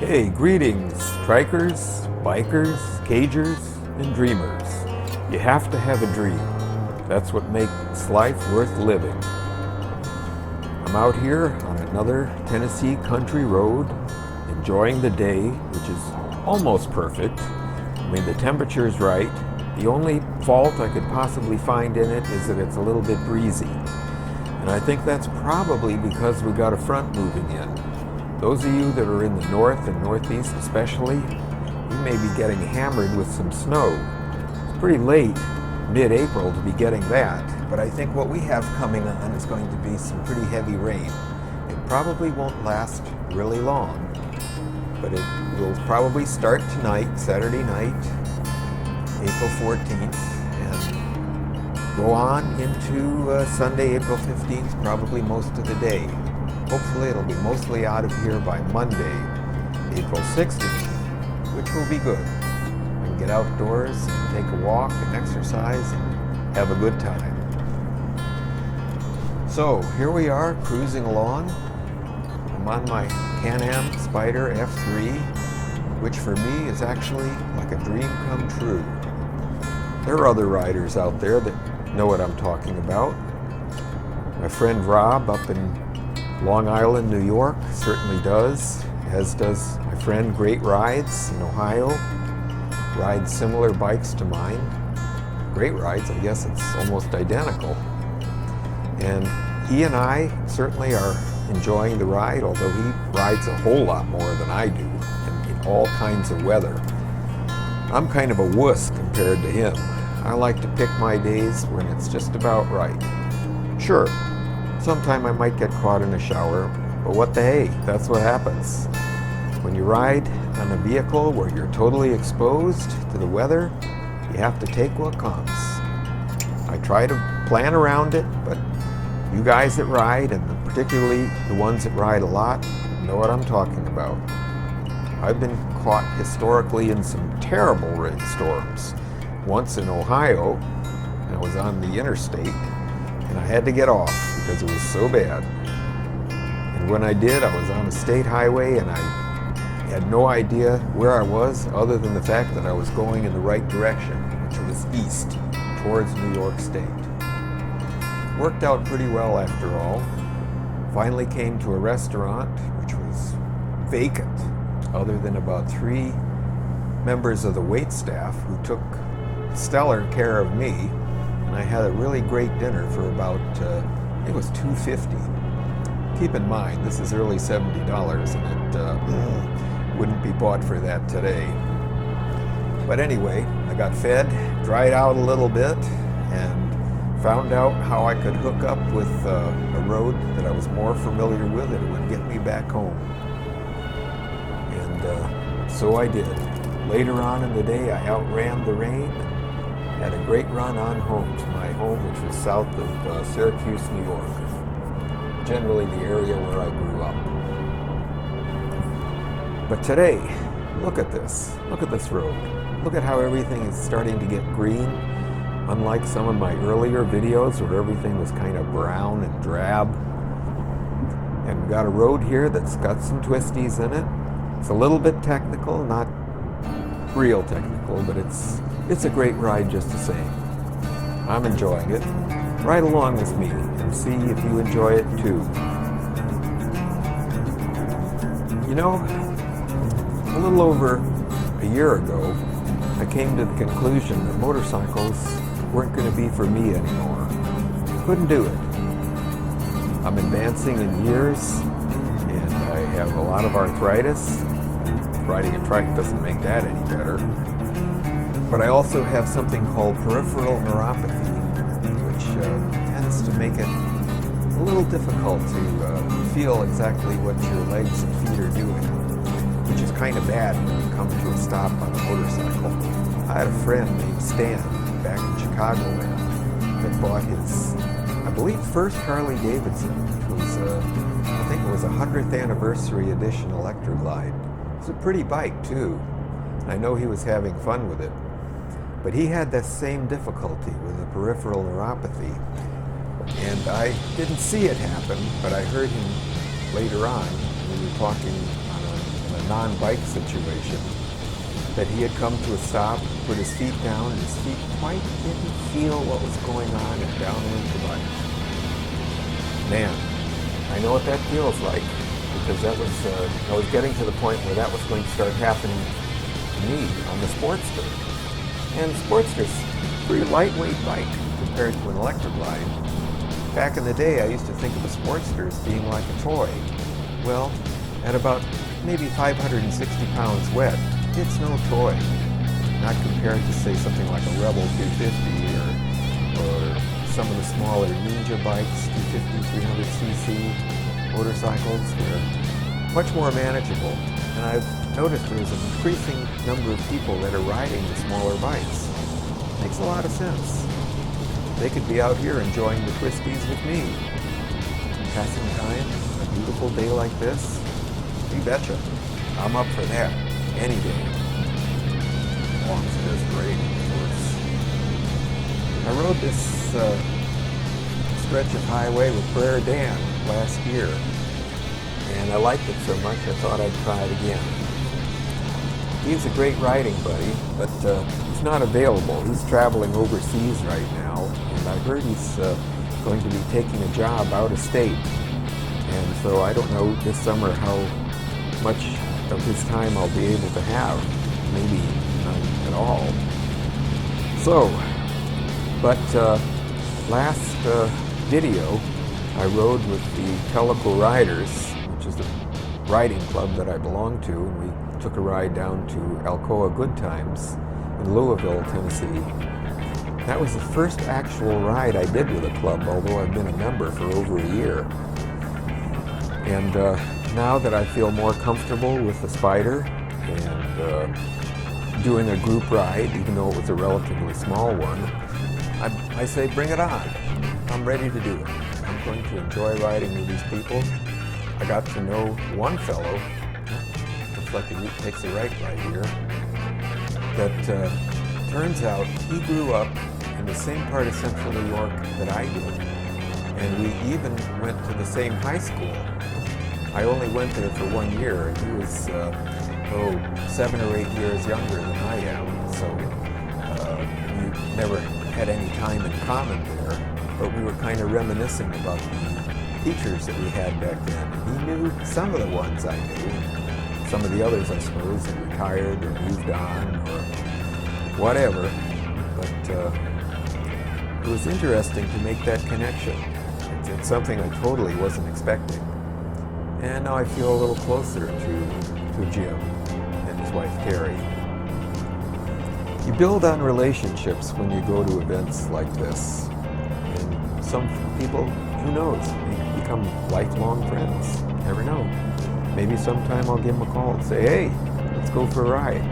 Hey, greetings, trikers, bikers, cagers, and dreamers. You have to have a dream. That's what makes life worth living. I'm out here on another Tennessee country road, enjoying the day, which is almost perfect. I mean, the temperature's right. The only fault I could possibly find in it is that it's a little bit breezy. And I think that's probably because we got a front moving in. Those of you that are in the north and northeast especially, you may be getting hammered with some snow. It's pretty late, mid-April, to be getting that, but I think what we have coming on is going to be some pretty heavy rain. It probably won't last really long, but it will probably start tonight, Saturday night, April 14th, and go on into Sunday, April 15th, probably most of the day. Hopefully it'll be mostly out of here by Monday, April 16th, which will be good. I can get outdoors and take a walk and exercise and have a good time. So here we are cruising along. I'm on my Can-Am Spyder F3, which for me is actually like a dream come true. There are other riders out there that know what I'm talking about. My friend Rob up in Long Island, New York certainly does, as does my friend Great Rides in Ohio. Rides similar bikes to mine. Great Rides, I guess it's almost identical. And he and I certainly are enjoying the ride, although he rides a whole lot more than I do in all kinds of weather. I'm kind of a wuss compared to him. I like to pick my days when it's just about right. Sure, sometime I might get caught in a shower, but what the hey, that's what happens. When you ride on a vehicle where you're totally exposed to the weather, you have to take what comes. I try to plan around it, but you guys that ride, and particularly the ones that ride a lot, know what I'm talking about. I've been caught historically in some terrible rainstorms. Once in Ohio, I was on the interstate, and I had to get off because it was so bad. And when I did, I was on a state highway and I had no idea where I was other than the fact that I was going in the right direction, which was east, towards New York State. Worked out pretty well after all. Finally came to a restaurant which was vacant, other than about 3 members of the wait staff who took stellar care of me. And I had a really great dinner for about, it was $2.50. Keep in mind, this is early $70 and it wouldn't be bought for that today. But anyway, I got fed, dried out a little bit, and found out how I could hook up with a road that I was more familiar with and it would get me back home. And so I did. Later on in the day, I outran the rain. Had a great run on home to my home, which was south of Syracuse, New York. Generally the area where I grew up. But today, look at this. Look at this road. Look at how everything is starting to get green. Unlike some of my earlier videos where everything was kind of brown and drab. And we've got a road here that's got some twisties in it. It's a little bit technical, not real technical, but it's a great ride just the same. I'm enjoying it. Ride along with me and see if you enjoy it too. You know, a little over a year ago, I came to the conclusion that motorcycles weren't going to be for me anymore. Couldn't do it. I'm advancing in years, and I have a lot of arthritis. Riding a trike doesn't make that any better. But I also have something called peripheral neuropathy, which tends to make it a little difficult to feel exactly what your legs and feet are doing, which is kind of bad when you come to a stop on a motorcycle. I had a friend named Stan back in Chicago that bought his, I believe, first Harley Davidson, which was, I think it was a 100th anniversary edition Electroglide. It's a pretty bike too. I know he was having fun with it. But he had that same difficulty with the peripheral neuropathy. And I didn't see it happen, but I heard him later on. We were talking on in a non-bike situation, that he had come to a stop, put his feet down, and his feet quite didn't feel what was going on, and down went the bike. Man, I know what that feels like, because that was, I was getting to the point where that was going to start happening to me on the Sportster. And the Sportster's a pretty lightweight bike compared to an electric line. Back in the day, I used to think of a Sportster as being like a toy. Well, at about maybe 560 pounds wet, it's no toy. Not compared to, say, something like a Rebel 250 or some of the smaller Ninja bikes, 250, 300cc motorcycles. They're much more manageable. And I've noticed there's an increasing number of people that are riding the smaller bikes. Makes a lot of sense. They could be out here enjoying the twisties with me. Passing time, a beautiful day like this. You betcha. I'm up for that any day. As long as it is great, of course. I rode this stretch of highway with Brer Dan last year, and I liked it so much I thought I'd try it again. He's a great riding buddy, but he's not available. He's traveling overseas right now, and I heard he's going to be taking a job out of state. And so I don't know this summer how much of his time I'll be able to have. Maybe none at all. So, but last video I rode with the Calico Riders, which is the riding club that I belong to, and we took a ride down to Alcoa Good Times in Louisville, Tennessee. That was the first actual ride I did with a club, although I've been a member for over a year. And now that I feel more comfortable with the Spyder and doing a group ride, even though it was a relatively small one, I say bring it on. I'm ready to do it. I'm going to enjoy riding with these people. I got to know one fellow, looks like he takes a right here, that turns out he grew up in the same part of central New York that I did. And we even went to the same high school. I only went there for 1 year, and he was 7 or 8 years younger than I am, so we never had any time in common there, but we were kind of reminiscing about the teachers that we had back then. And he knew some of the ones I knew, some of the others, I suppose, had retired or moved on or whatever, but it was interesting to make that connection. It's something I totally wasn't expecting. And now I feel a little closer to Jim and his wife Terry. You build on relationships when you go to events like this. And some people, who knows, they become lifelong friends. Never know. Maybe sometime I'll give them a call and say, hey, let's go for a ride.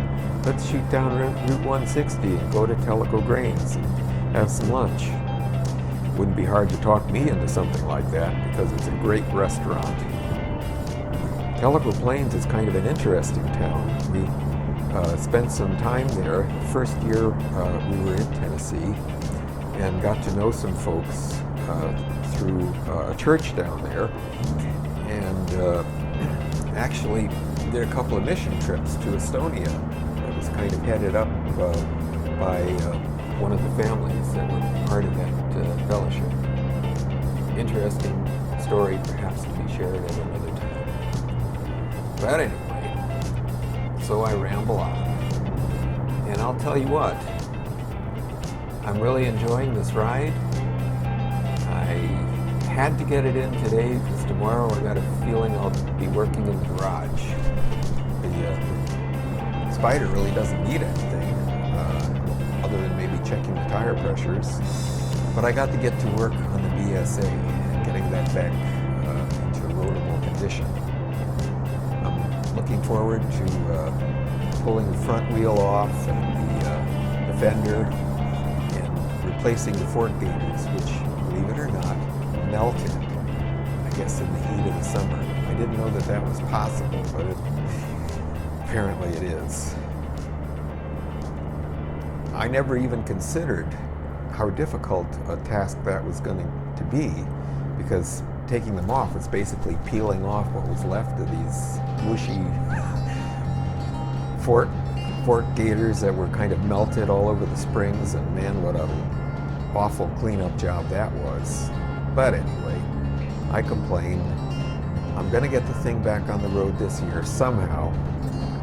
Let's shoot down Route 160 and go to Tellico Grains and have some lunch. Wouldn't be hard to talk me into something like that because it's a great restaurant. Tellico Plains is kind of an interesting town. We spent some time there. The first year we were in Tennessee and got to know some folks through a church down there. And actually did a couple of mission trips to Estonia. That was kind of headed up by one of the families that were part of that fellowship. Interesting story, perhaps to be shared at another time. But anyway, so I ramble on. And I'll tell you what, I'm really enjoying this ride. I had to get it in today because tomorrow I got a feeling I'll be working in the garage. The Spyder really doesn't need anything, other than maybe checking the tire pressures. But I got to get to work on the BSA and getting that back into roadable condition. I'm looking forward to pulling the front wheel off and the fender and replacing the fork gaiters, which, believe it or not, melted, I guess, in the heat of the summer. I didn't know that that was possible, but apparently it is. I never even considered how difficult a task that was going to be, because taking them off was basically peeling off what was left of these mushy fork gators that were kind of melted all over the springs, and man, what a awful cleanup job that was. But anyway, I complained. I'm gonna get the thing back on the road this year somehow.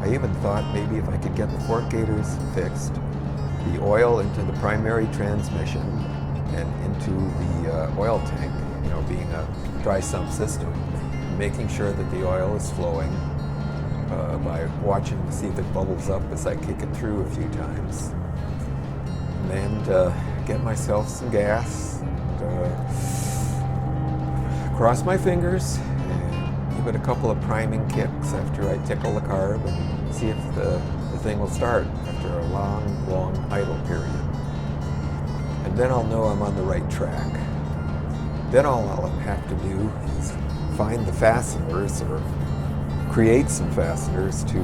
I even thought maybe if I could get the fork gators fixed, the oil into the primary transmission and into the oil tank, you know, being a dry sump system, making sure that the oil is flowing by watching to see if it bubbles up as I kick it through a few times. And get myself some gas, cross my fingers, and give it a couple of priming kicks after I tickle the carb and see if the thing will start after a long idle period. And then I'll know I'm on the right track. Then all I'll have to do is find the fasteners or create some fasteners to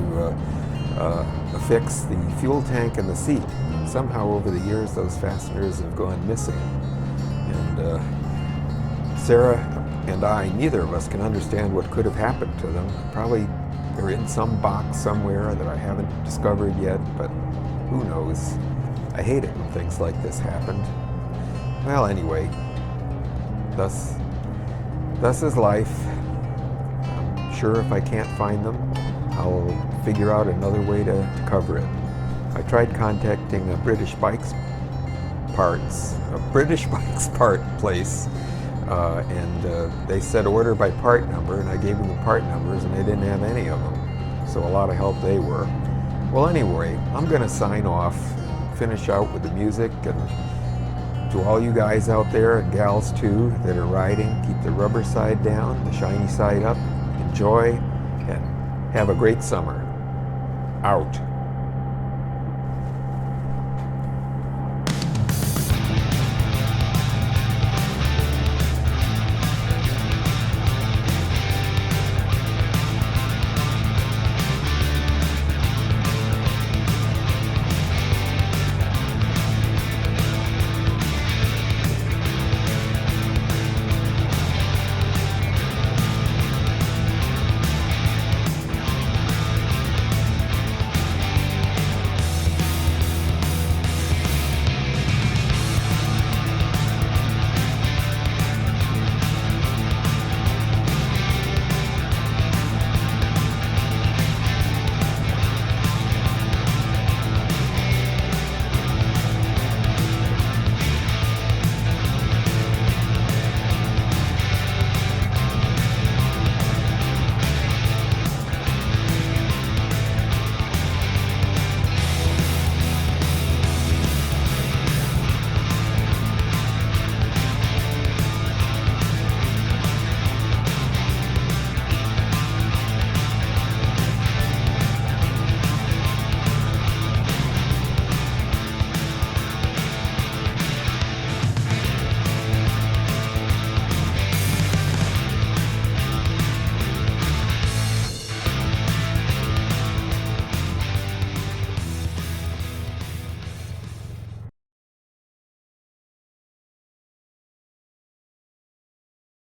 affix the fuel tank and the seat. Somehow over the years those fasteners have gone missing. And Sarah and I, neither of us can understand what could have happened to them. Probably they're in some box somewhere that I haven't discovered yet, but who knows. I hate it when things like this happen. Well, anyway, thus is life. I'm sure if I can't find them, I'll figure out another way to cover it. I tried contacting a British bikes part place, and they said order by part number, and I gave them the part numbers, and they didn't have any of them. So a lot of help they were. Well, anyway, I'm going to sign off, finish out with the music, and to all you guys out there, and gals too, that are riding, keep the rubber side down, the shiny side up, enjoy, and have a great summer. Out.